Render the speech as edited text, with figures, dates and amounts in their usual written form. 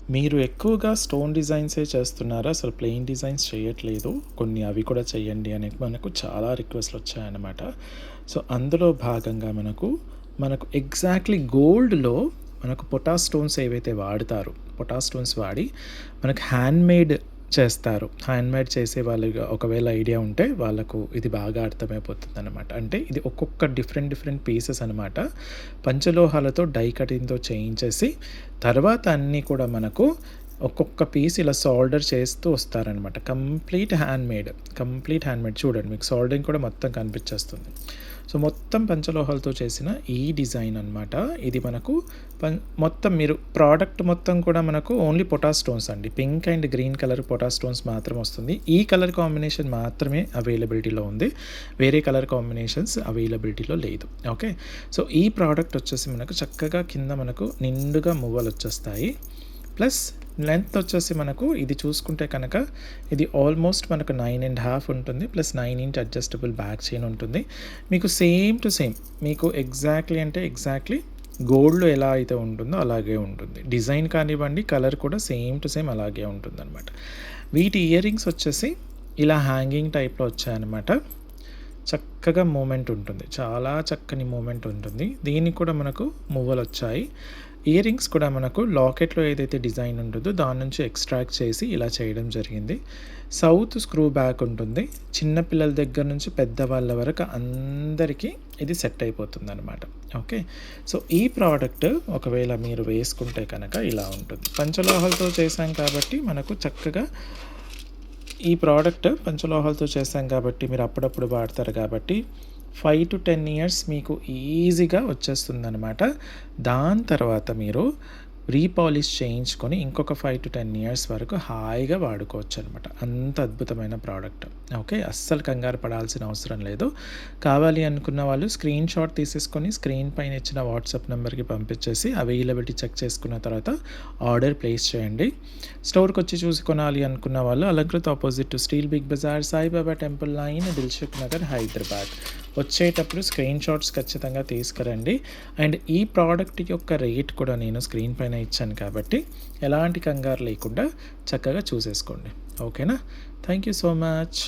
మీరు ఎక్కువగా స్టోన్ డిజైన్సే చేస్తున్నారా? అసలు ప్లెయిన్ డిజైన్స్ చేయట్లేదు. కొన్ని అవి కూడా చేయండి అని మనకు చాలా రిక్వెస్ట్‌లొచ్చాయన్నమాట. సో, అందులో భాగంగా మనకు ఎగ్జాక్ట్‌లీ గోల్డ్‌లో మనకు పొటాష్ స్టోన్స్ ఏవైతే వాడతారో, పొటాష్ స్టోన్స్ వాడి మనకు హ్యాండ్‌మేడ్ చేస్తారు. హ్యాండ్‌మేడ్ చేసే వాళ్ళకి ఒకవేళ ఐడియా ఉంటే వాళ్ళకు ఇది బాగా అర్థమైపోతుందనమాట. అంటే ఇది ఒక్కొక్క డిఫరెంట్ పీసెస్ అనమాట. పంచలోహాలతో డై కటింగ్‌తో చేయించేసి తర్వాత అన్నీ కూడా మనకు ఒక్కొక్క పీస్ ఇలా సోల్డర్ చేస్తూ వస్తారనమాట. కంప్లీట్ హ్యాండ్‌మేడ్ చూడండి, మీకు సోల్డరింగ్ కూడా మొత్తం కనిపించేస్తుంది. సో, మొత్తం పంచలోహాలతో చేసిన ఈ డిజైన్ అనమాట. ఇది మనకు మొత్తం మీరు ప్రోడక్ట్ మొత్తం కూడా మనకు ఓన్లీ పొటాష్ స్టోన్స్ అండి. Pink and green colour potash stones మాత్రం వస్తుంది. ఈ కలర్ కాంబినేషన్ మాత్రమే అవైలబిలిటీలో ఉంది. వేరే కలర్ కాంబినేషన్స్ అవైలబిలిటీలో లేదు. ఓకే. సో, ఈ ప్రోడక్ట్ వచ్చేసి మనకు చక్కగా కింద మనకు నిండుగా మువ్వలు వచ్చేస్తాయి. ప్లస్ లెంత్ వచ్చేసి మనకు ఇది చూసుకుంటే కనుక ఇది ఆల్మోస్ట్ మనకు 9.5 ఉంటుంది. Plus 9 inch adjustable back chain ఉంటుంది. మీకు సేమ్ టు సేమ్ మీకు ఎగ్జాక్ట్లీ గోల్డ్‌లో ఎలా అయితే ఉంటుందో అలాగే ఉంటుంది. డిజైన్ కానివ్వండి, కలర్ కూడా సేమ్ టు సేమ్ అలాగే ఉంటుందన్నమాట. వీటి ఇయర్ రింగ్స్ వచ్చేసి ఇలా హ్యాంగింగ్ టైప్‌లో వచ్చాయన్నమాట. చక్కగా మూమెంట్ ఉంటుంది. చాలా చక్కని మూమెంట్ ఉంటుంది. దీనికి కూడా మనకు మువ్వలొచ్చాయి. ఇయర్ రింగ్స్ కూడా మనకు లాకెట్‌లో ఏదైతే డిజైన్ ఉంటుందో దాని నుంచి ఎక్స్ట్రాక్ట్ చేసి ఇలా చేయడం జరిగింది. సౌత్ స్క్రూ బ్యాక్ ఉంటుంది. చిన్న పిల్లల దగ్గర నుంచి పెద్దవాళ్ళ వరకు అందరికీ ఇది సెట్ అయిపోతుందనమాట. ఓకే. సో, ఈ ప్రోడక్ట్ ఒకవేళ మీరు వేసుకుంటే కనుక ఇలా ఉంటుంది. పంచలోహాలతో చేశాం కాబట్టి మనకు చక్కగా ఈ ప్రోడక్ట్ పంచలోహాలతో చేశాం కాబట్టి మీరు అప్పుడప్పుడు వాడతారు కాబట్టి 5 to 10 ఇయర్స్ మీకు ఈజీగా వచ్చేస్తుందనమాట. దాని తర్వాత మీరు రీపాలిష్ చేయించుకొని ఇంకొక 5 to 10 ఇయర్స్ వరకు హాయిగా వాడుకోవచ్చు అనమాట. అంత అద్భుతమైన ప్రోడక్ట్. ఓకే. అస్సలు కంగారు పడాల్సిన అవసరం లేదు. కావాలి అనుకున్న వాళ్ళు స్క్రీన్ షాట్ తీసేసుకొని స్క్రీన్ పైన ఇచ్చిన వాట్సాప్ నెంబర్కి పంపించేసి అవైలబిలిటీ చెక్ చేసుకున్న తర్వాత ఆర్డర్ ప్లేస్ చేయండి. స్టోర్కి వచ్చి చూసి కొనాలి అనుకున్న వాళ్ళు Alankrit opposite to steel Big Bazaar, Saibaba temple line, Dilsukh Nagar, Hyderabad. వచ్చేటప్పుడు స్క్రీన్ షాట్స్ ఖచ్చితంగా తీసుకురండి. అండ్ ఈ ప్రోడక్ట్ యొక్క రేట్ కూడా నేను స్క్రీన్ పైన ఇచ్చాను కాబట్టి ఎలాంటి కంగారు లేకుండా చక్కగా చూసేసుకోండి. ఓకేనా? Thank you so much.